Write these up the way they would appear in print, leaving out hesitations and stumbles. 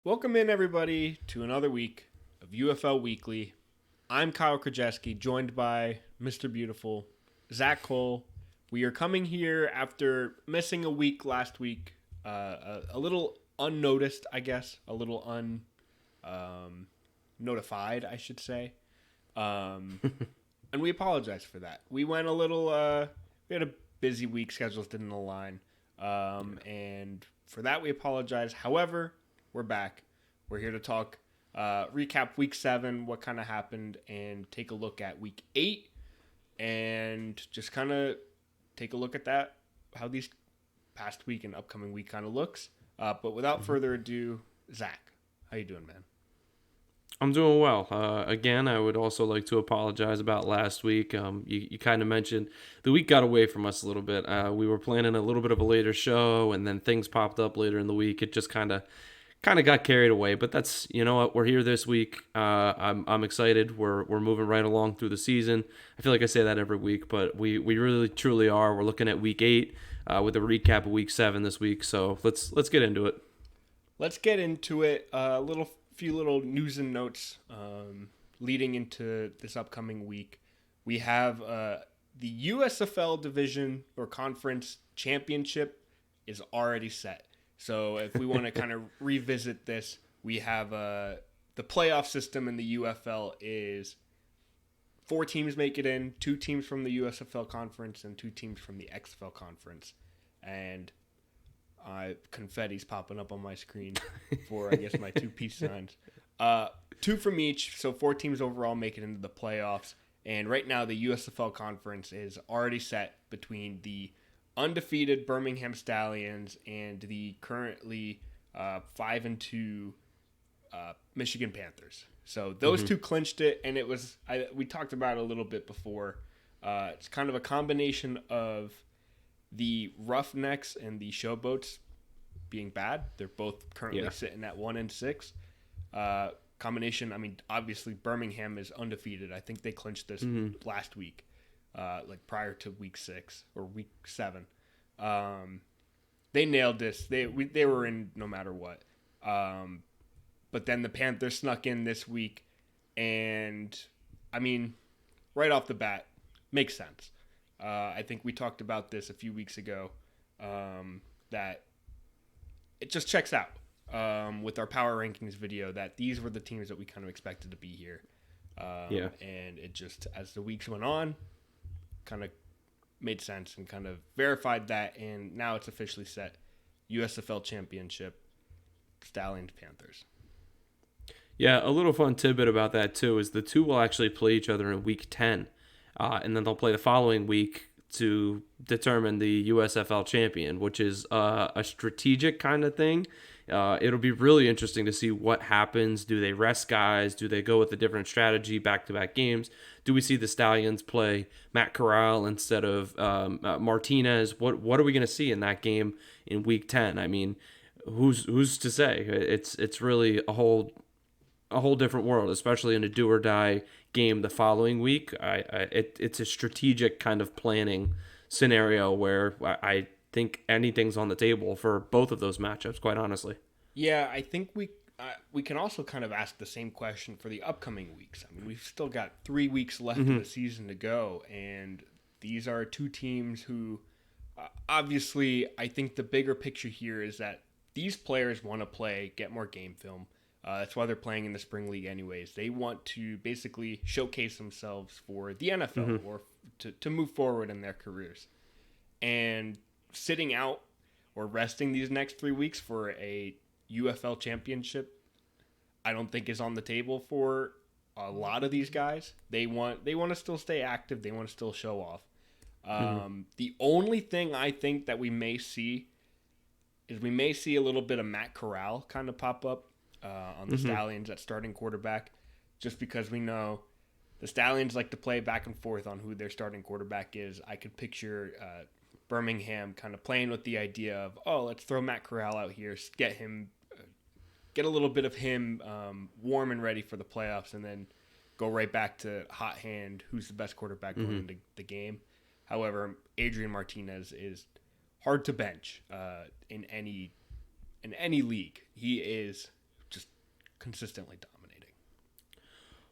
Welcome in, everybody, to another week of UFL Weekly. I'm Kyle Krajewski, joined by Mr. Beautiful, Zach Cole. We are coming here after missing a week last week, a little unnoticed, I guess, a little notified, I should say. And we apologize for that. We went a little, we had a busy week, schedules didn't align. And for that, we apologize. However, we're back. We're here to talk, recap week 7, what kind of happened, and take a look at week 8, and just kind of take a look at that, how these past week and upcoming week kind of looks. But without further ado, Zach, how you doing, man? I'm doing well. Again, I would also like to apologize about last week. You kind of mentioned the week got away from us a little bit. We were planning a little bit of a later show, and then things popped up later in the week. It just kind of got carried away. But that's, you know what, we're here this week. I'm excited. We're moving right along through the season. I feel like I say that every week, but we really truly are. We're looking at week 8 with a recap of week 7 this week. So let's get into it. Let's get into it. Few little news and notes leading into this upcoming week. We have the USFL division or conference championship is already set. So if we want to kind of revisit this, we have the playoff system in the UFL is 4 teams make it in, 2 teams from the USFL Conference and 2 teams from the XFL Conference. And confetti's popping up on my screen for, I guess, my 2 peace signs. 2 from each, so 4 teams overall make it into the playoffs. And right now, the USFL Conference is already set between the undefeated Birmingham Stallions and the currently 5-2 Michigan Panthers. So those 2 clinched it, and it was we talked about it a little bit before. It's kind of a combination of the Roughnecks and the Showboats being bad. They're both currently sitting at 1-6. Combination, I mean, obviously Birmingham is undefeated. I think they clinched this last week, like prior to week 6 or week 7. They nailed this. They were in no matter what. But then the Panthers snuck in this week, and I mean, right off the bat, makes sense. I think we talked about this a few weeks ago, that it just checks out with our power rankings video that these were the teams that we kind of expected to be here. And it just, as the weeks went on, kind of made sense and kind of verified that, and now it's officially set. USFL Championship, Stallions, Panthers. Yeah, a little fun tidbit about that too is the 2 will actually play each other in week 10. And then they'll play the following week to determine the USFL champion, which is a strategic kind of thing. It'll be really interesting to see what happens. Do they rest guys? Do they go with a different strategy, back-to-back games? Do we see the Stallions play Matt Corral instead of Martinez? What are we going to see in that game in week 10? I mean, who's to say? It's really a whole different world, especially in a do or die game the following week. It's a strategic kind of planning scenario where I think anything's on the table for both of those matchups, quite honestly. Yeah, I think we can also kind of ask the same question for the upcoming weeks. I mean, we've still got 3 weeks left of the season to go, and these are 2 teams who, obviously, I think the bigger picture here is that these players want to play, get more game film. That's why they're playing in the spring league anyways. They want to basically showcase themselves for the NFL or to move forward in their careers. And sitting out or resting these next 3 weeks for a UFL championship, I don't think is on the table for a lot of these guys. They want to still stay active. They want to still show off. The only thing I think that we may see is a little bit of Matt Corral kind of pop up on the Stallions at starting quarterback, just because we know the Stallions like to play back and forth on who their starting quarterback is. I could picture Birmingham kind of playing with the idea of, let's throw Matt Corral out here, get a little bit of him warm and ready for the playoffs, and then go right back to hot hand, who's the best quarterback going into the game. However, Adrian Martinez is hard to bench in any league. He is consistently dominating.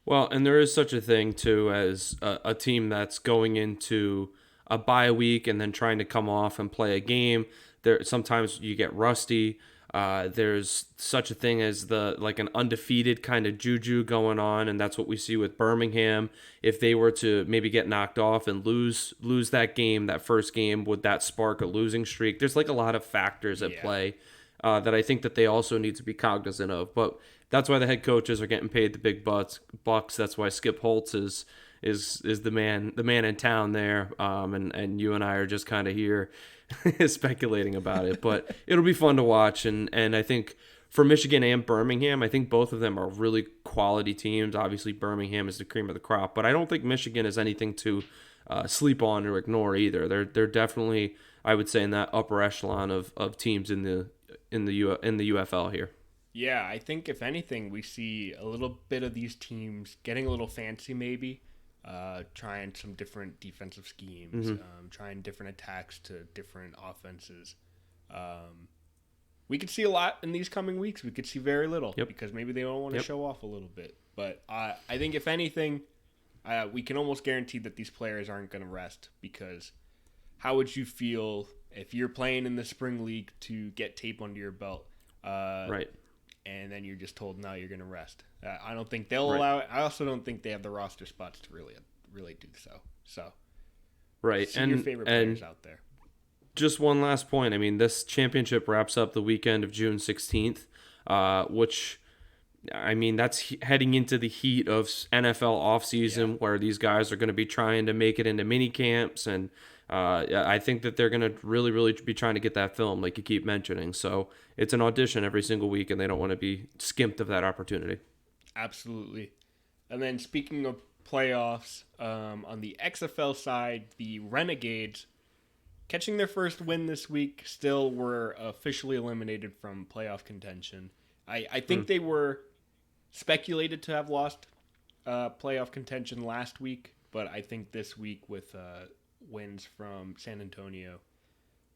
Well, and there is such a thing too as a team that's going into a bye week and then trying to come off and play a game. There sometimes you get rusty. There's such a thing as an undefeated kind of juju going on, and that's what we see with Birmingham. If they were to maybe get knocked off and lose that game, that first game, would that spark a losing streak? There's like a lot of factors at play that I think that they also need to be cognizant of. But that's why the head coaches are getting paid the big bucks. That's why Skip Holtz is the man in town there. And you and I are just kind of here speculating about it. But it'll be fun to watch. And I think for Michigan and Birmingham, I think both of them are really quality teams. Obviously, Birmingham is the cream of the crop, but I don't think Michigan is anything to sleep on or ignore either. They're definitely, I would say, in that upper echelon of teams in the UFL here. Yeah, I think if anything, we see a little bit of these teams getting a little fancy, maybe trying some different defensive schemes, trying different attacks to different offenses. We could see a lot in these coming weeks. We could see very little because maybe they don't want to show off a little bit. But I think if anything, we can almost guarantee that these players aren't going to rest, because how would you feel if you're playing in the spring league to get tape under your belt? Right. And then you're just told, no, you're going to rest. I don't think they'll allow it. I also don't think they have the roster spots to really do so. So, right. And your favorite players out there. Just one last point. I mean, this championship wraps up the weekend of June 16th, which, I mean, that's heading into the heat of NFL offseason where these guys are going to be trying to make it into mini camps. And I think that they're going to really, really be trying to get that film, like you keep mentioning. So it's an audition every single week, and they don't want to be skimped of that opportunity. Absolutely. And then speaking of playoffs, on the XFL side, the Renegades, catching their first win this week, still were officially eliminated from playoff contention. I think they were speculated to have lost playoff contention last week, but I think this week with wins from San Antonio,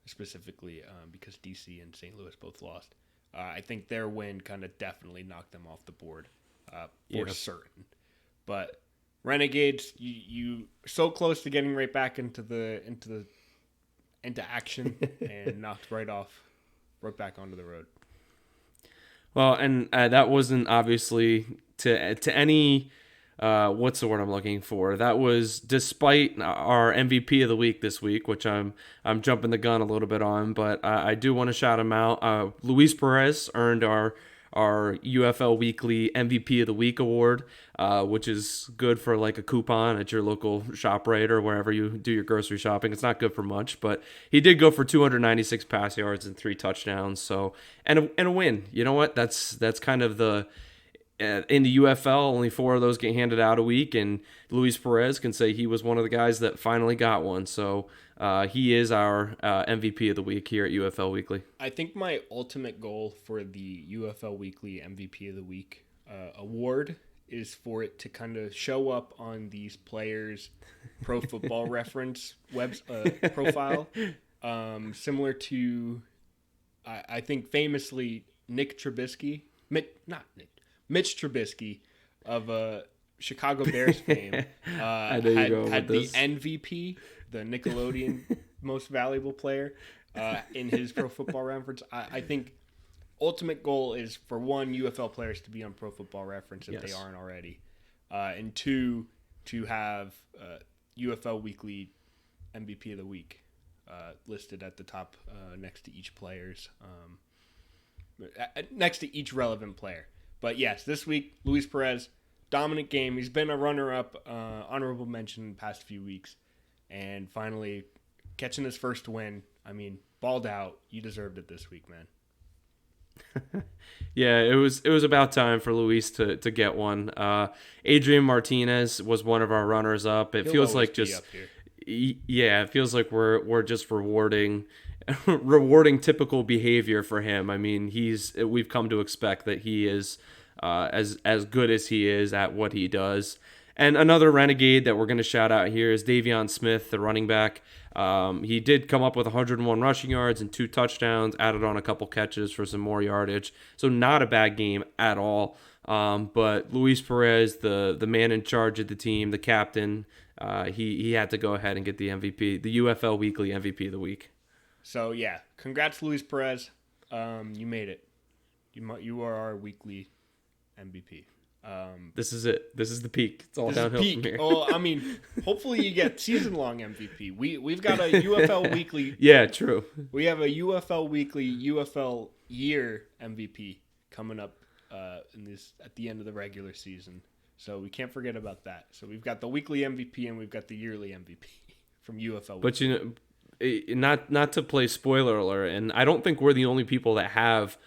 specifically because DC and St. Louis both lost, I think their win kind of definitely knocked them off the board for certain. But Renegades, you so close to getting right back into action and knocked right back onto the road. Well, and that wasn't obviously to any what's the word I'm looking for? That was despite our MVP of the week this week, which I'm jumping the gun a little bit on, but I do want to shout him out. Luis Perez earned our UFL Weekly MVP of the Week award, which is good for like a coupon at your local ShopRite or wherever you do your grocery shopping. It's not good for much, but he did go for 296 pass yards and 3 touchdowns. So and a win. You know what? That's kind of the in the UFL, only 4 of those get handed out a week, and Luis Perez can say he was one of the guys that finally got one. So he is our MVP of the week here at UFL Weekly. I think my ultimate goal for the UFL Weekly MVP of the Week award is for it to kind of show up on these players' Pro Football Reference profile, similar to, I think famously, Mitch Trubisky of Chicago Bears fame had the MVP, the Nickelodeon Most Valuable Player, in his Pro Football Reference. I think ultimate goal is for 1, UFL players to be on Pro Football Reference if they aren't already, and 2, to have UFL Weekly MVP of the Week listed at the top next to each player's next to each relevant player. But yes, this week, Luis Perez, dominant game. He's been a runner-up, honorable mention in the past few weeks. And finally, catching his first win. I mean, balled out. You deserved it this week, man. Yeah, it was about time for Luis to get one. Adrian Martinez was one of our runners-up. It feels like just... Yeah, it feels like we're just rewarding typical behavior for him. I mean, we've come to expect that he is as good as he is at what he does. And another Renegade that we're going to shout out here is Davion Smith, the running back. He did come up with 101 rushing yards and 2 touchdowns, added on a couple catches for some more yardage. So not a bad game at all But Luis Perez, the man in charge of the team, the captain, he had to go ahead and get the MVP, the UFL Weekly MVP of the week. So yeah, congrats, Luis Perez. You made it. You are our weekly MVP. This is it. This is the peak. It's all downhill from here. Oh, I mean, hopefully you get season-long MVP. We've got a UFL Weekly. Yeah, true. We have a UFL Weekly, UFL Year MVP coming up at the end of the regular season. So we can't forget about that. So we've got the weekly MVP and we've got the yearly MVP from UFL. But not to play spoiler alert, and I don't think we're the only people that have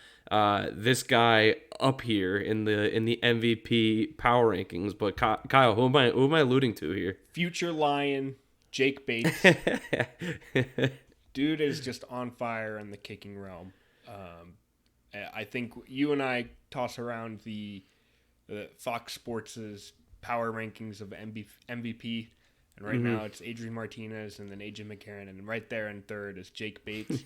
this guy up here in the MVP power rankings. But Kyle, who am I alluding to here? Future Lion Jake Bates. Dude is just on fire in the kicking realm. I think you and I toss around the Fox Sports' power rankings of MVP. And right now it's Adrian Martinez and then AJ McCarron. And right there in third is Jake Bates.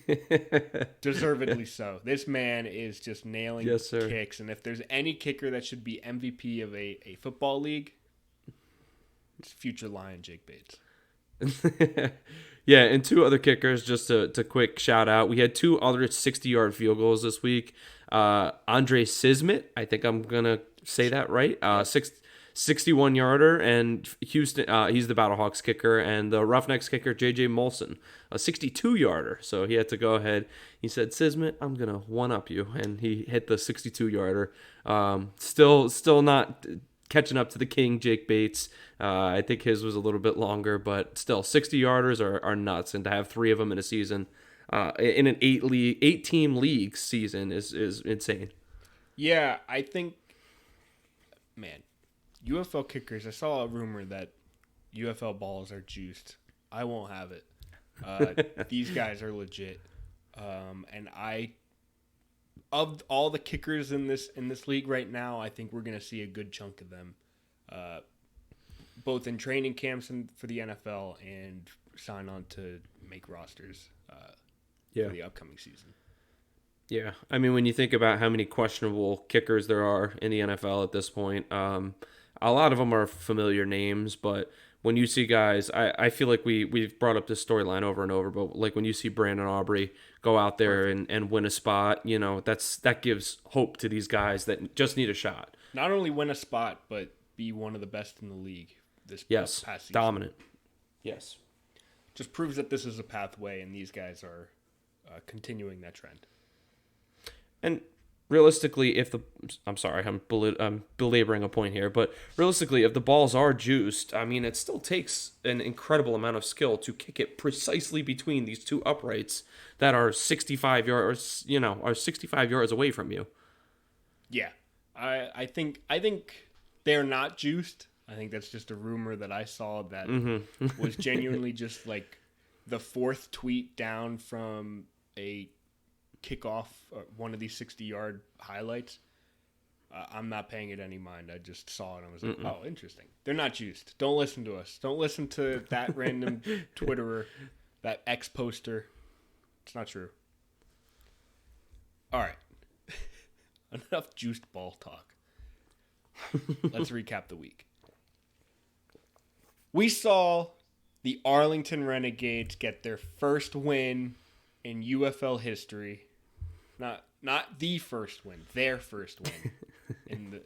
Deservedly so. This man is just nailing kicks. And if there's any kicker that should be MVP of a football league, it's future Lion Jake Bates. Yeah, and two other kickers, just to quick shout out. We had two other 60-yard field goals this week. Andre Sismit, I think I'm going to say that right, 61-yarder, and Houston, he's the Battlehawks kicker, and the Roughnecks kicker, J.J. Molson, a 62-yarder. So he had to go ahead. He said, Sismit, I'm going to one-up you, and he hit the 62-yarder. Still not catching up to the king, Jake Bates. I think his was a little bit longer, but still, 60-yarders are nuts, and to have three of them in a season, in an 8-team league season is insane. Yeah, I think, man, UFL kickers, I saw a rumor that UFL balls are juiced. I won't have it. These guys are legit. And of all the kickers in this league right now, I think we're going to see a good chunk of them, both in training camps and for the NFL and sign on to make rosters for the upcoming season. Yeah, I mean, when you think about how many questionable kickers there are in the NFL at this point, a lot of them are familiar names, but when you see guys, I feel like we've brought up this storyline over and over, but like when you see Brandon Aubrey go out there and win a spot, that gives hope to these guys that just need a shot. Not only win a spot, but be one of the best in the league this past season. Dominant. Yes. Just proves that this is a pathway, and these guys are continuing that trend. And realistically, I'm belaboring a point here, but realistically, if the balls are juiced, I mean, it still takes an incredible amount of skill to kick it precisely between these two uprights that are 65 yards, are 65 yards away from you. Yeah, I think they're not juiced. I think that's just a rumor that I saw that was genuinely just like the fourth tweet down from a kickoff, one of these 60-yard highlights. I'm not paying it any mind. I just saw it and I was like, oh, interesting. They're not juiced. Don't listen to us. Don't listen to that random Twitterer, that X poster. It's not true. All right. Enough juiced ball talk. Let's recap the week. We saw the Arlington Renegades get their first win in UFL history. Not the first win, their first win in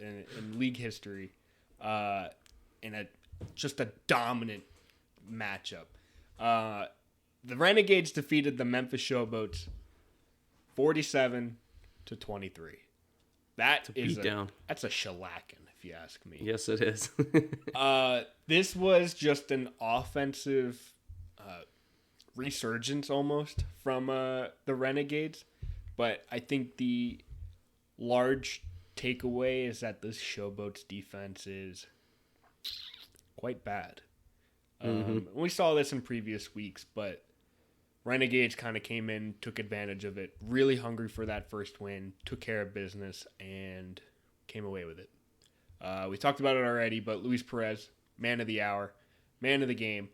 league history. In just a dominant matchup. The Renegades defeated the Memphis Showboats 47-23. That's a shellacking, if you ask me. Yes, it is. This was just an offensive resurgence almost from the Renegades. But I think the large takeaway is that this Showboats defense is quite bad. We saw this in previous weeks, but Renegades kind of came in, took advantage of it, really hungry for that first win, took care of business, and came away with it. We talked about it already, but Luis Perez, man of the hour, man of the game.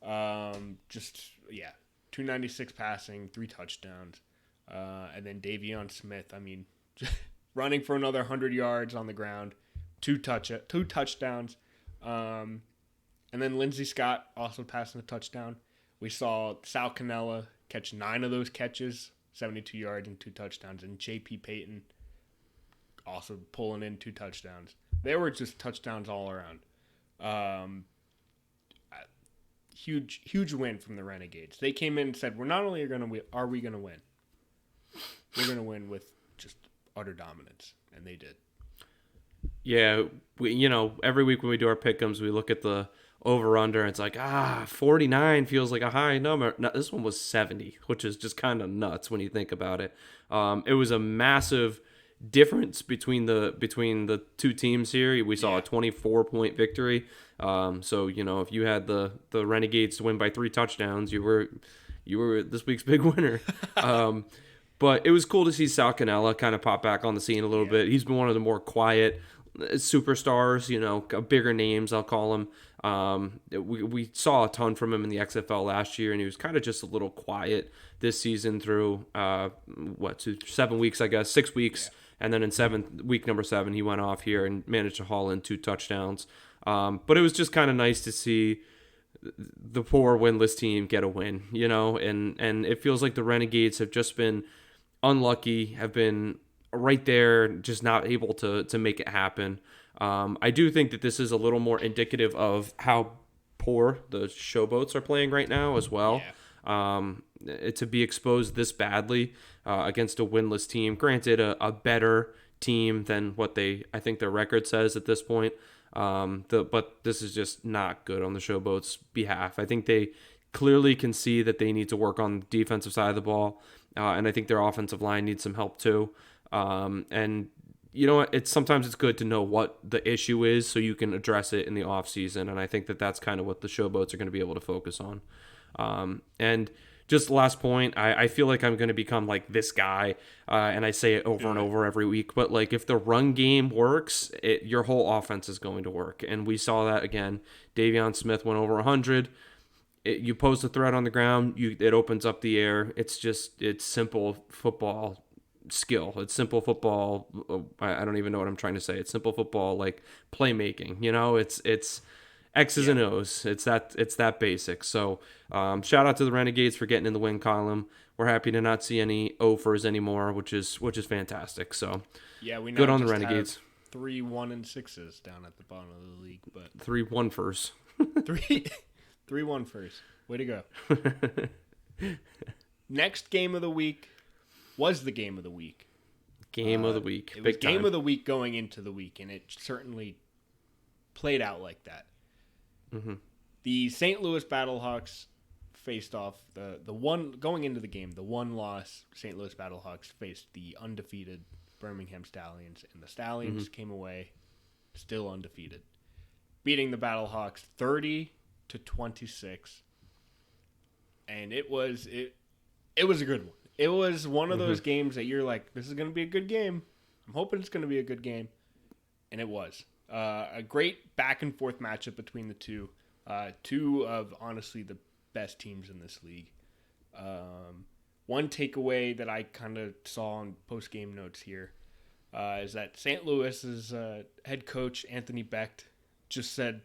296 passing, 3 touchdowns. And then Davion Smith, I mean, running for another 100 yards on the ground, two touchdowns. And then Lindsey Scott also passing a touchdown. We saw Sal Cannella catch 9 of those catches, 72 yards and 2 touchdowns. And J.P. Payton also pulling in 2 touchdowns. They were just touchdowns all around. Huge win from the Renegades. They came in and said, "We're not only going to win, are we going to win? We're going to win with just utter dominance," and they did. Yeah, every week when we do our pick'ems, we look at the over/under, and it's like 49 feels like a high number. No, this one was 70, which is just kind of nuts when you think about it. It was a massive difference between the two teams here. We saw a 24-point victory. So if you had the Renegades to win by 3 touchdowns, you were this week's big winner. But it was cool to see Sal Cannella kind of pop back on the scene a little bit. He's been one of the more quiet superstars, bigger names, I'll call him. We saw a ton from him in the XFL last year, and he was kind of just a little quiet this season through 7 weeks, I guess, 6 weeks. And then in week number 7, he went off here and managed to haul in 2 touchdowns. But it was just kind of nice to see the poor winless team get a win, and it feels like the Renegades have just been unlucky, have been right there, just not able to make it happen. I do think that this is a little more indicative of how poor the Showboats are playing right now as well. To be exposed this badly against a winless team, granted a better team than what I think their record says at this point. But this is just not good on the Showboats' behalf. I think they clearly can see that they need to work on the defensive side of the ball, and I think their offensive line needs some help too. And you know what? Sometimes it's good to know what the issue is so you can address it in the off season, and I think that's kind of what the Showboats are going to be able to focus on. And just last point, I feel like I'm going to become like this guy, and I say it over and over every week, but like if the run game works, your whole offense is going to work. And we saw that again. Davion Smith went over 100. You post a threat on the ground, it opens up the air. It's simple football skill. It's simple football. I don't even know what I'm trying to say. It's simple football, like playmaking. It's X's and O's. It's that basic. So shout out to the Renegades for getting in the win column. We're happy to not see any offers anymore, which is fantastic. So we good on the Renegades. 3 1-6s down at the bottom of the league, but 3 1-1s. 3 1-1s. Way to go. Next game of the week was the game of the week. Game of the week. It was game of the week going into the week, and it certainly played out like that. Mm-hmm. The St. Louis Battlehawks faced off the one going into the game. The 1-loss St. Louis Battlehawks faced the undefeated Birmingham Stallions, and the Stallions came away still undefeated, beating the Battlehawks 30-26. And it was a good one. It was one of those games that you're like, this is going to be a good game. I'm hoping it's going to be a good game, and it was. A great back and forth matchup between the two. Two of honestly the best teams in this league. One takeaway that I kind of saw on post game notes here is that St. Louis's head coach Anthony Becht just said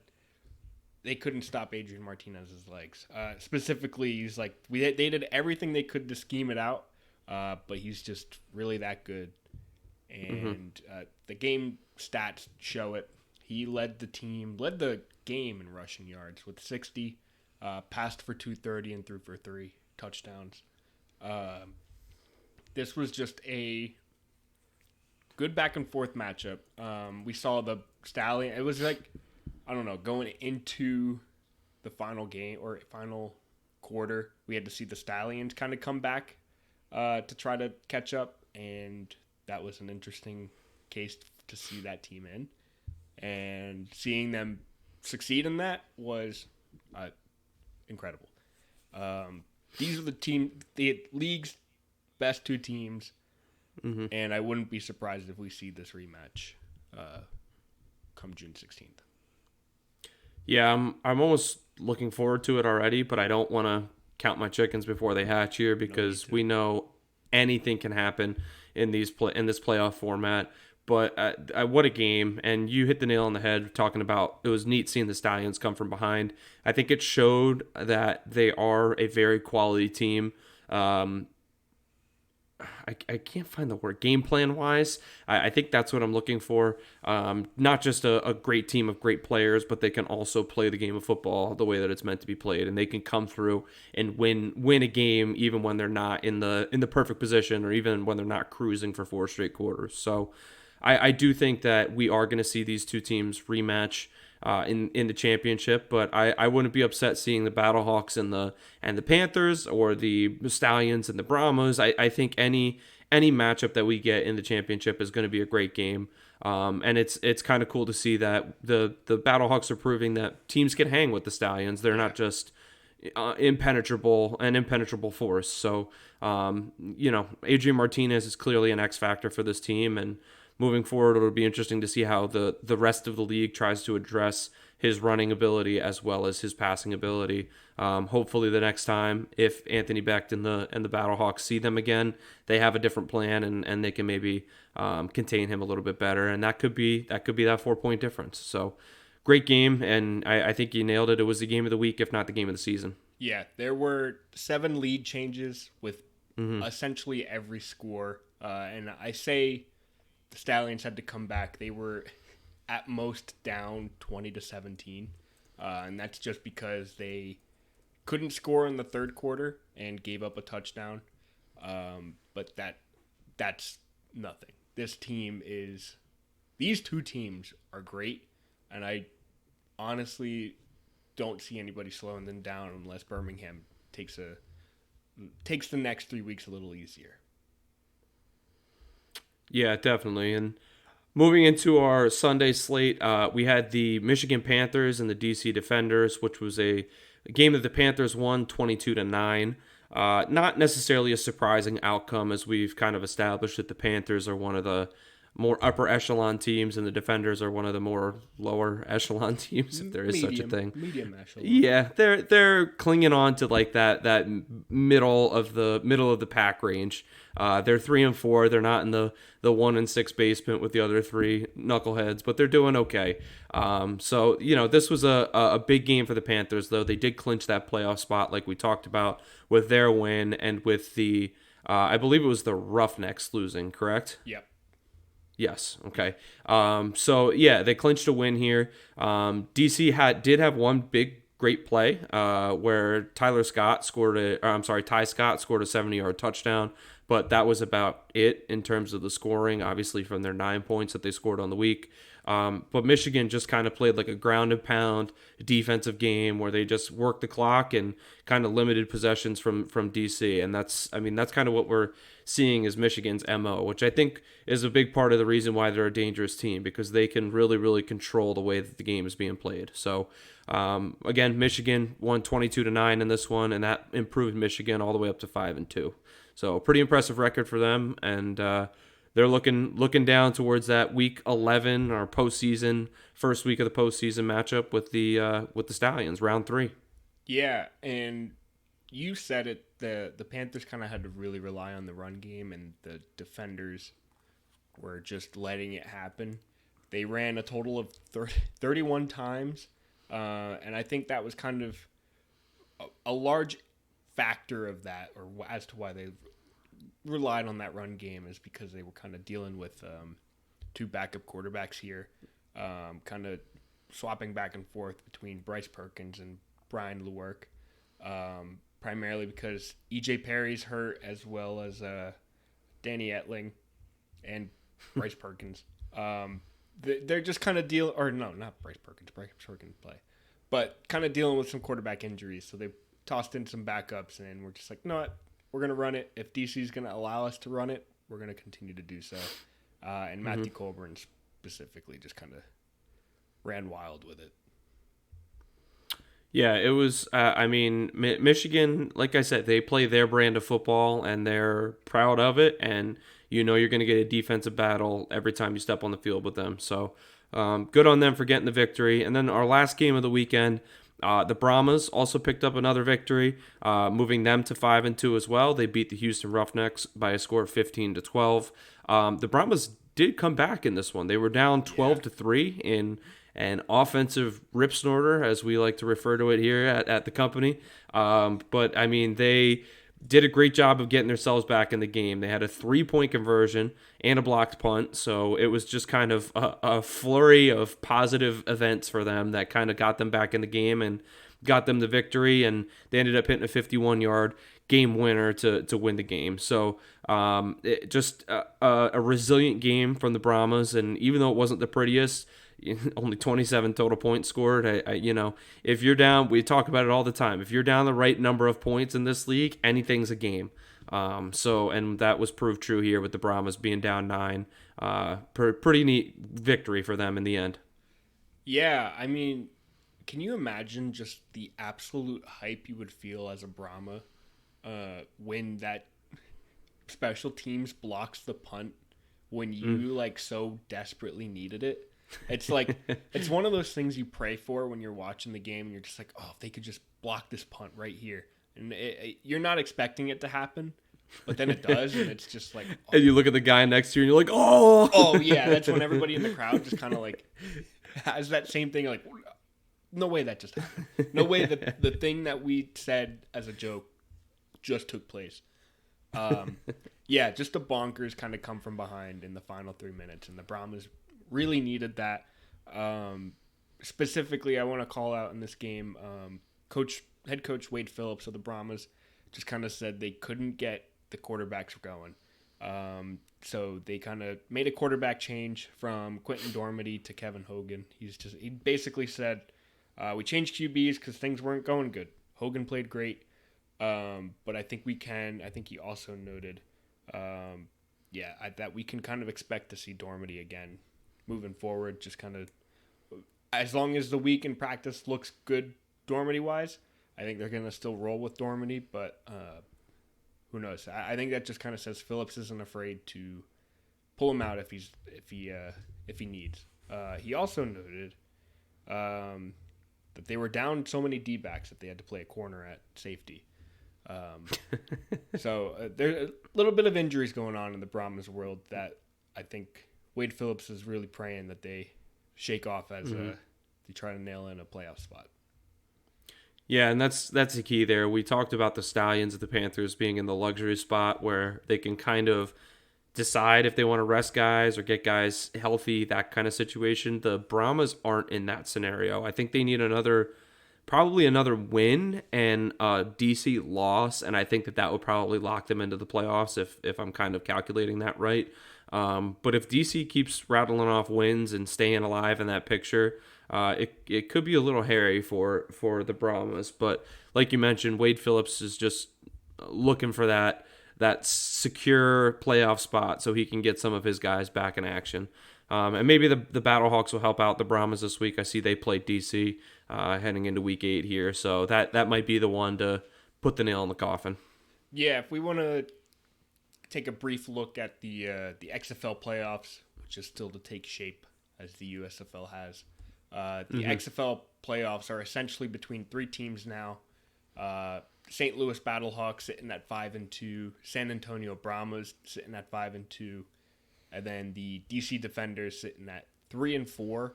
they couldn't stop Adrian Martinez's legs. Specifically, he's like they did everything they could to scheme it out, but he's just really that good. And the game stats show it. He led the game in rushing yards with 60, passed for 230 and threw for 3 touchdowns. This was just a good back and forth matchup. We saw the Stallion. It was like, I don't know, going into the final game or final quarter, we had to see the Stallions kind of come back to try to catch up, and that was an interesting case to see that team in. And seeing them succeed in that was incredible. These are the league's best 2 teams, and I wouldn't be surprised if we see this rematch come June 16th. Yeah, I'm almost looking forward to it already, but I don't want to count my chickens before they hatch here because we know anything can happen in this playoff format. But what a game. And you hit the nail on the head talking about it was neat seeing the Stallions come from behind. I think it showed that they are a very quality team. I can't find the word game plan wise. I think that's what I'm looking for. Not just a great team of great players, but they can also play the game of football the way that it's meant to be played, and they can come through and win a game even when they're not in the perfect position, or even when they're not cruising for 4 straight quarters. So I do think that we are going to see these two teams rematch in the championship, but I wouldn't be upset seeing the Battlehawks and the Panthers, or the Stallions and the Brahmas. I think any matchup that we get in the championship is going to be a great game. And it's kind of cool to see that the Battlehawks are proving that teams can hang with the Stallions. They're not just impenetrable force. So Adrian Martinez is clearly an X factor for this team, and moving forward, it'll be interesting to see how the rest of the league tries to address his running ability as well as his passing ability. Hopefully, the next time, if Anthony Becht and the Battlehawks see them again, they have a different plan, and they can maybe contain him a little bit better, and that could be that 4-point difference. So, great game, and I think you nailed it. It was the game of the week, if not the game of the season. Yeah, there were 7 lead changes with essentially every score, and I say the Stallions had to come back. They were at most down 20-17, and that's just because they couldn't score in the third quarter and gave up a touchdown. But that's nothing. These two teams are great, and I honestly don't see anybody slowing them down unless Birmingham takes the next 3 weeks a little easier. Yeah, definitely. And moving into our Sunday slate, we had the Michigan Panthers and the DC Defenders, which was a game that the Panthers won 22-9. Not necessarily a surprising outcome, as we've kind of established that the Panthers are one of the more upper echelon teams, and the Defenders are one of the more lower echelon teams, if there is such a thing. Medium echelon. Yeah, they're clinging on to like that middle of the pack range. They're 3-4. They're not in the 1-6 basement with the other 3 knuckleheads, but they're doing okay. So this was a big game for the Panthers, though. They did clinch that playoff spot, like we talked about, with their win and with the I believe it was the Roughnecks losing, correct? Yep. Yes. Okay. So yeah, they clinched a win here. DC did have one great play where Ty Scott scored a 70-yard touchdown, but that was about it in terms of the scoring, obviously from their 9 points that they scored on the week. But Michigan just kind of played like a ground and pound defensive game where they just worked the clock and kind of limited possessions from DC. And that's kind of what we're seeing as Michigan's MO, which I think is a big part of the reason why they're a dangerous team, because they can really, really control the way that the game is being played. So, again, Michigan won 22-9 in this one, and that improved Michigan all the way up to 5-2. So, pretty impressive record for them, and they're looking down towards that week 11 or postseason, first week of the postseason matchup with the Stallions, round 3. Yeah, and you said it. The Panthers kind of had to really rely on the run game, and the Defenders were just letting it happen. They ran a total of 31 times, and I think that was kind of a large factor of that, or as to why they relied on that run game, is because they were kind of dealing with 2 backup quarterbacks here, kind of swapping back and forth between Bryce Perkins and Brian Lewerke, primarily because E.J. Perry's hurt, as well as Danny Etling and Bryce Perkins. They're just kind of not Bryce Perkins. Bryce Perkins play, but kind of dealing with some quarterback injuries. So they tossed in some backups, and we're just like, you know what? We're going to run it. If DC's going to allow us to run it, we're going to continue to do so. And Matthew Colburn specifically just kind of ran wild with it. Yeah, it was, Michigan, like I said, they play their brand of football, and they're proud of it, and you're going to get a defensive battle every time you step on the field with them. So good on them for getting the victory. And then our last game of the weekend, The Brahmas also picked up another victory, moving them to 5-2 as well. They beat the Houston Roughnecks by a score of 15-12. The Brahmas did come back in this one. They were down 12-3 in an offensive rip snorter, as we like to refer to it here at the company. But I mean, they did a great job of getting themselves back in the game. They had a 3-point conversion and a blocked punt, so it was just kind of a flurry of positive events for them that kind of got them back in the game and got them the victory, and they ended up hitting a 51-yard game winner to win the game. So just a resilient game from the Brahmas, and even though it wasn't the prettiest, only 27 total points scored. If you're down, we talk about it all the time. If you're down the right number of points in this league, anything's a game. And that was proved true here with the Brahmas being down 9. Pretty neat victory for them in the end. Yeah, I mean, can you imagine just the absolute hype you would feel as a Brahma when that special teams blocks the punt when you so desperately needed it? It's like, it's one of those things you pray for when you're watching the game and you're just like, oh, if they could just block this punt right here. And you're not expecting it to happen, but then it does, and it's just like... Oh. And you look at the guy next to you and you're like, oh! Oh, yeah, that's when everybody in the crowd just kind of like has that same thing, like, no way that just happened. No way that the thing that we said as a joke just took place. Yeah, just a bonkers kind of come from behind in the final 3 minutes, and the Brahmas really needed that. Specifically, I want to call out in this game, head coach Wade Phillips of the Brahmas just kind of said they couldn't get the quarterbacks going. So they kind of made a quarterback change from Quentin Dormady to Kevin Hogan. He basically said, we changed QBs because things weren't going good. Hogan played great, but I think he also noted, that we can kind of expect to see Dormady again moving forward, just kind of as long as the week in practice looks good Dormady-wise, I think they're going to still roll with Dormady, but who knows? I think that just kind of says Phillips isn't afraid to pull him out if he needs. He also noted that they were down so many D-backs that they had to play a corner at safety. So there's a little bit of injuries going on in the Brahmas world that I think Wade Phillips is really praying that they shake off as they try to nail in a playoff spot. Yeah, and that's the key there. We talked about the Stallions of the Panthers being in the luxury spot where they can kind of decide if they want to rest guys or get guys healthy, that kind of situation. The Brahmas aren't in that scenario. I think they need probably another win and a DC loss, and I think that would probably lock them into the playoffs if I'm kind of calculating that right. But if DC keeps rattling off wins and staying alive in that picture, it could be a little hairy for the Brahmas. But like you mentioned, Wade Phillips is just looking for that secure playoff spot so he can get some of his guys back in action. And maybe the Battlehawks will help out the Brahmas this week. I see they played DC heading into week 8 here, so that might be the one to put the nail in the coffin. Yeah, if we want to take a brief look at the XFL playoffs, which is still to take shape as the USFL has. The XFL playoffs are essentially between 3 teams now. St. Louis Battlehawks sitting at 5-2, San Antonio Brahmas sitting at 5-2, and then the DC Defenders sitting at 3-4.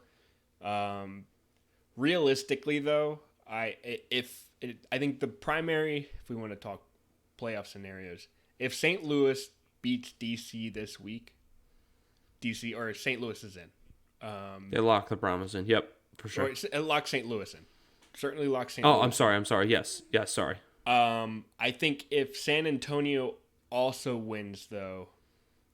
Realistically, though, I think the primary, if we want to talk playoff scenarios, if St. Louis beats DC this week, St. Louis is in. They lock the Brahmas in. Yep, for sure. It locks St. Louis in. Certainly locks St. Oh, Louis. I'm sorry. Yes, sorry. I think if San Antonio also wins, though,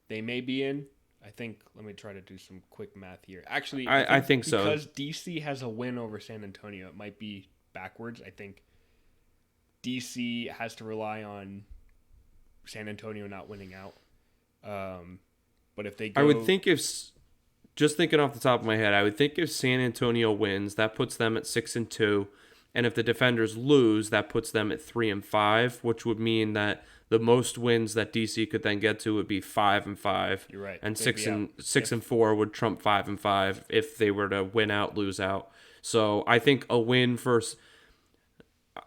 they may be in. I think, let me try to do some quick math here. Actually, I think so. Because DC has a win over San Antonio, it might be backwards. I think DC has to rely on San Antonio not winning out. But if they go... I would think just thinking off the top of my head, I would think if San Antonio wins, that puts them at 6-2. And if the Defenders lose, that puts them at 3-5, which would mean that the most wins that DC could then get to would be 5-5. You're right. And 6-4 would trump 5-5 if they were to win out, lose out. So I think a win for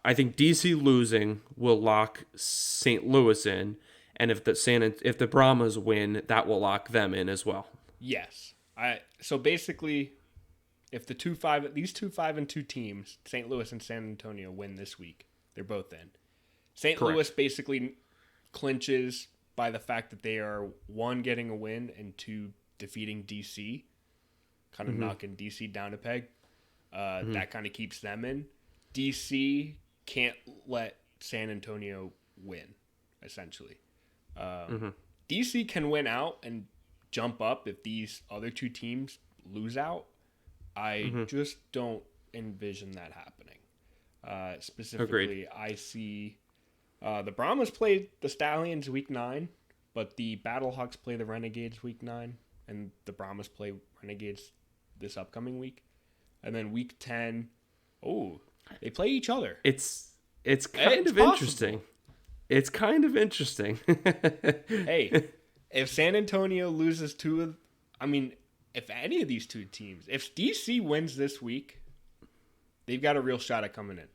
I think DC losing will lock St. Louis in, and if the Brahmas win, that will lock them in as well. Yes. So basically, if these two 5-2 teams, St. Louis and San Antonio, win this week, they're both in. St. Correct. Louis basically clinches by the fact that they are, one, getting a win, and two, defeating DC, kind of knocking DC down a peg. That kind of keeps them in. DC can't let San Antonio win, essentially. DC can win out and jump up if these other two teams lose out. I just don't envision that happening. Specifically, Agreed. I see the Brahmas play the Stallions week 9, but the Battlehawks play the Renegades week 9, and the Brahmas play Renegades this upcoming week. And then week 10, they play each other. It's kind of interesting. It's kind of interesting. Hey, if San Antonio loses if any of these two teams, if DC wins this week, they've got a real shot at coming in.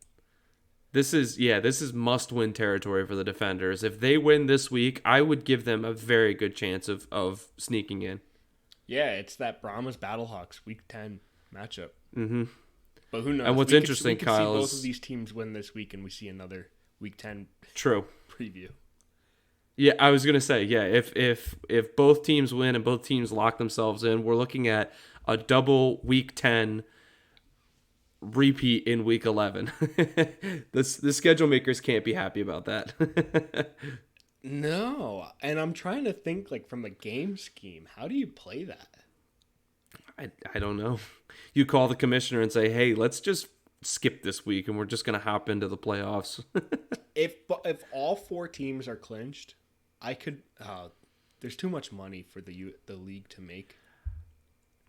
This is must-win territory for the Defenders. If they win this week, I would give them a very good chance of sneaking in. Yeah, it's that Brahmas Battlehawks week 10 matchup. Mm-hmm. But who knows? And what's interesting, Kyle, see is both of these teams win this week, and we see another week 10 preview. Yeah, I was gonna say, if both teams win and both teams lock themselves in, we're looking at a double week 10 repeat in week 11. The schedule makers can't be happy about that. No, and I'm trying to think, like, from a game scheme, how do you play that? I don't know. You call the commissioner and say, hey, let's just skip this week and we're just going to hop into the playoffs. If all four teams are clinched, I could. There's too much money for the league to make.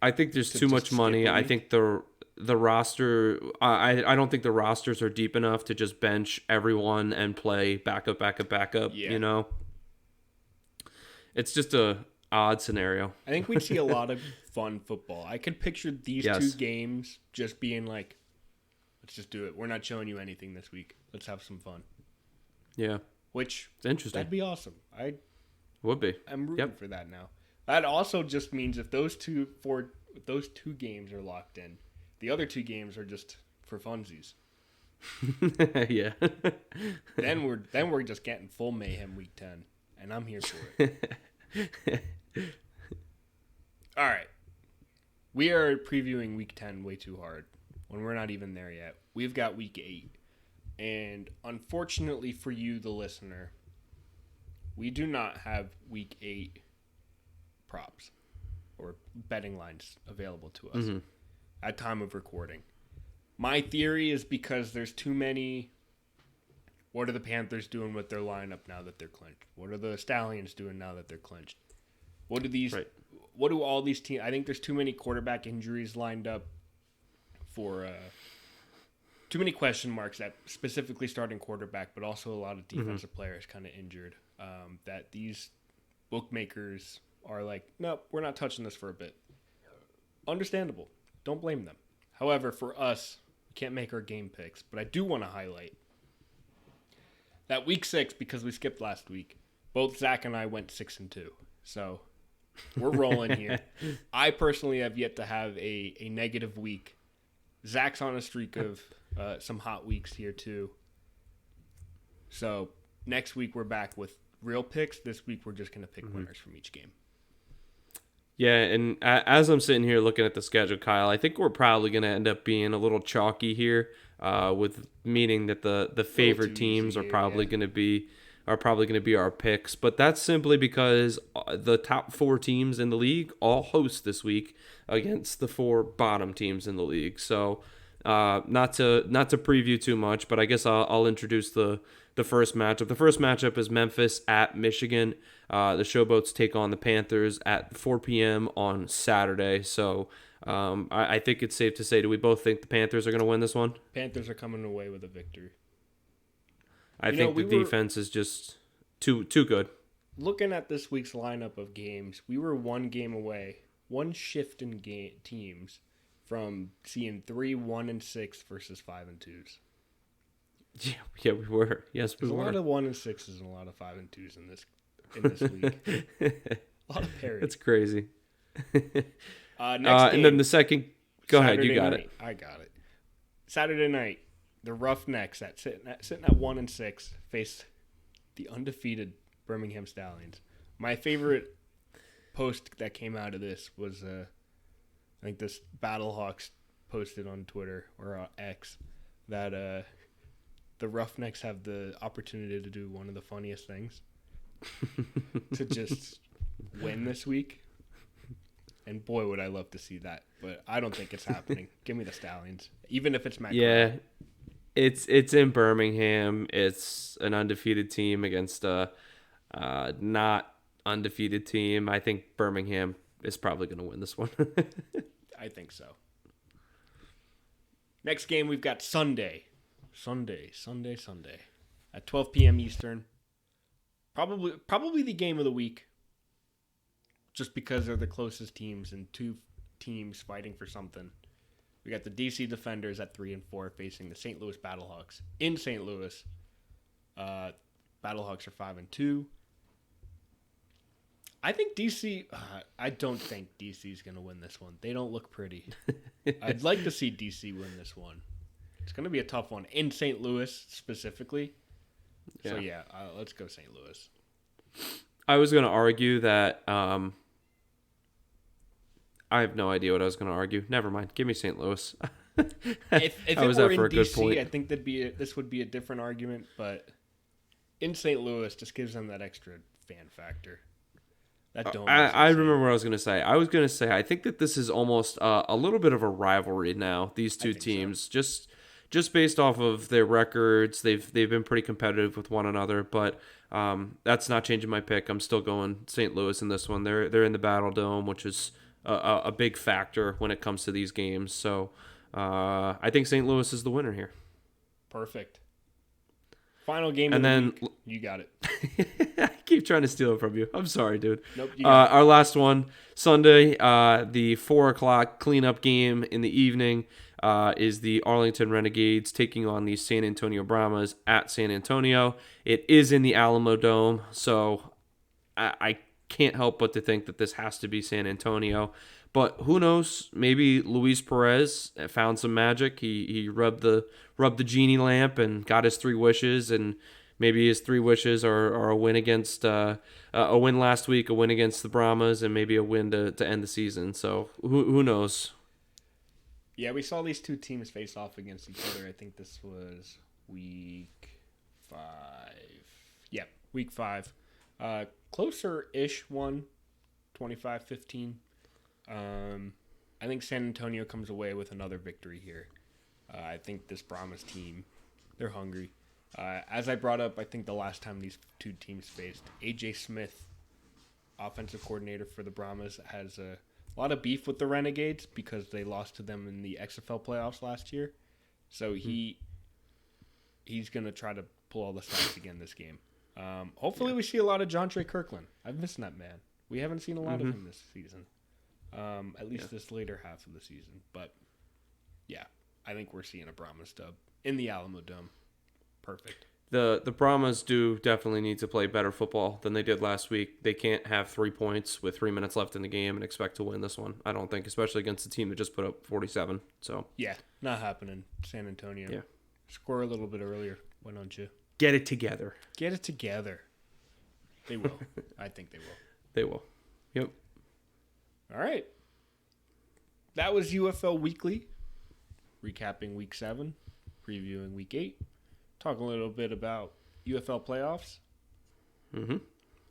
I think there's too much money. I think the roster. I don't think the rosters are deep enough to just bench everyone and play backup. Yeah. You know, it's just a odd scenario. I think we'd see a lot of fun football. I could picture these two games just being like, let's just do it. We're not showing you anything this week. Let's have some fun. Yeah. Which, it's interesting. That'd be awesome. Would be. I'm rooting for that now. That also just means if those two games are locked in, the other two games are just for funsies. Yeah. Then we're just getting full mayhem week 10, and I'm here for it. All right. We are previewing week 10 way too hard when we're not even there yet. We've got week 8. And unfortunately for you, the listener, we do not have week 8 props or betting lines available to us at time of recording. My theory is because there's too many. What are the Panthers doing with their lineup now that they're clinched? What are the Stallions doing now that they're clinched? What do all these teams? I think there's too many quarterback injuries lined up for too many question marks at specifically starting quarterback, but also a lot of defensive players kind of injured. That these bookmakers are like, nope, we're not touching this for a bit. Understandable. Don't blame them. However, for us, we can't make our game picks, but I do want to highlight that week 6, because we skipped last week, both Zach and I went 6-2. So we're rolling here. I personally have yet to have a negative week. Zach's on a streak of some hot weeks here too. So next week we're back with real picks. This week we're just going to pick winners from each game. Yeah, and as I'm sitting here looking at the schedule, Kyle, I think we're probably going to end up being a little chalky here, with meaning that the favored teams are probably going to be our picks. But that's simply because the top 4 teams in the league all host this week against the 4 bottom teams in the league. So not to preview too much, but I guess I'll introduce the first matchup. The first matchup is Memphis at Michigan. The Showboats take on the Panthers at 4 p.m. on Saturday. So I think it's safe to say, do we both think the Panthers are going to win this one? Panthers are coming away with a victory. I think the defense is just too good. Looking at this week's lineup of games, we were one game away, one shift in teams from seeing 3 1-6 versus 5-2s. Yeah, we were. Yes, we There's a were. lot of 1-6s and a lot of 5-2s in this league. A lot of parity. That's crazy. Next game. And then the second. Go ahead, Saturday you got night. it. I got it. Saturday night, the Roughnecks sitting at 1-6 face the undefeated Birmingham Stallions. My favorite post that came out of this was I think this Battlehawks posted on Twitter or X that the Roughnecks have the opportunity to do one of the funniest things to just win this week. And boy, would I love to see that. But I don't think it's happening. Give me the Stallions. Even if it's Matt Yeah, it's in Birmingham. It's an undefeated team against a not undefeated team. I think Birmingham is probably going to win this one. I think so. Next game, we've got Sunday. At 12 p.m. Eastern. Probably the game of the week. Just because they're the closest teams and two teams fighting for something. We got the DC Defenders at 3-4 facing the St. Louis Battlehawks in St. Louis. Battlehawks are 5-2. I think DC. I don't think DC is going to win this one. They don't look pretty. I'd like to see DC win this one. It's going to be a tough one in St. Louis specifically. Yeah. So yeah, let's go St. Louis. I was going to argue that. I have no idea what I was going to argue. Never mind. Give me St. Louis. If it were in DC, I think this would be a different argument. But in St. Louis, just gives them that extra fan factor. That dome. I remember what I was going to say. I was going to say I think that this is almost a little bit of a rivalry now. These two teams, so. just based off of their records, they've been pretty competitive with one another. But that's not changing my pick. I'm still going St. Louis in this one. They're in the Battle Dome, which is a big factor when it comes to these games. So I think St. Louis is the winner here. Perfect. Final game of the week. You got it. I keep trying to steal it from you. I'm sorry, dude. Nope. You got it. Our last one, Sunday, the 4:00 cleanup game in the evening is the Arlington Renegades taking on the San Antonio Brahmas at San Antonio. It is in the Alamo Dome, so I can't help but to think that this has to be San Antonio. But who knows? Maybe Luis Perez found some magic. He rubbed the genie lamp and got his 3 wishes, and maybe his 3 wishes are a win against a win last week, a win against the Brahmas, and maybe a win to end the season. So who knows? Yeah, we saw these two teams face off against each other. I think this was week 5. Yeah, week 5. Closer-ish one, 25-15. I think San Antonio comes away with another victory here. I think this Brahmas team, they're hungry. As I brought up, I think the last time these two teams faced, A.J. Smith, offensive coordinator for the Brahmas, has a lot of beef with the Renegades because they lost to them in the XFL playoffs last year. So he's going to try to pull all the stops again this game. Hopefully we see a lot of John Trey Kirkland. I've missed that man. We haven't seen a lot of him this season. At least this later half of the season. But, yeah, I think we're seeing a Brahmas dub in the Alamo Dome. Perfect. The Brahmas do definitely need to play better football than they did last week. They can't have 3 points with 3 minutes left in the game and expect to win this one, I don't think, especially against a team that just put up 47. So yeah, not happening. San Antonio. Yeah. Score a little bit earlier. Why don't you? Get it together. Get it together. They will. I think they will. They will. Yep. All right. That was UFL Weekly. Recapping Week 7. Previewing Week 8. Talking a little bit about UFL playoffs.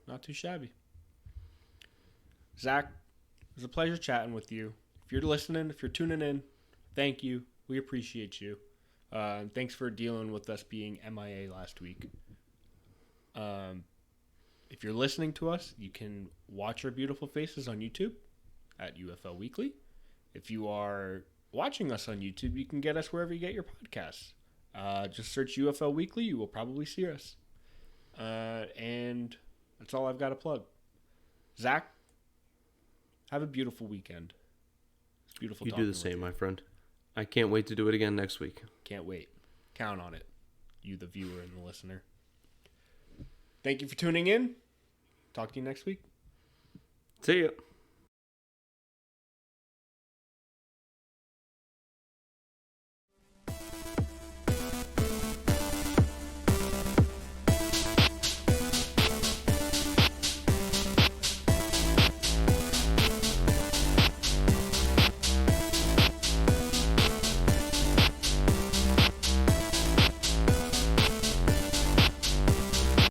Not too shabby. Zach, it was a pleasure chatting with you. If you're listening, if you're tuning in, thank you. We appreciate you. And thanks for dealing with us being MIA last week. If you're listening to us, you can watch our beautiful faces on YouTube at UFL Weekly. If you are watching us on YouTube, you can get us wherever you get your podcasts. Just search UFL Weekly. You will probably see us. And that's all I've got to plug. Zach, have a beautiful weekend. It's beautiful. You do the same, my friend. I can't wait to do it again next week. Can't wait. Count on it. you, the viewer and the listener. Thank you for tuning in. Talk to you next week. See you.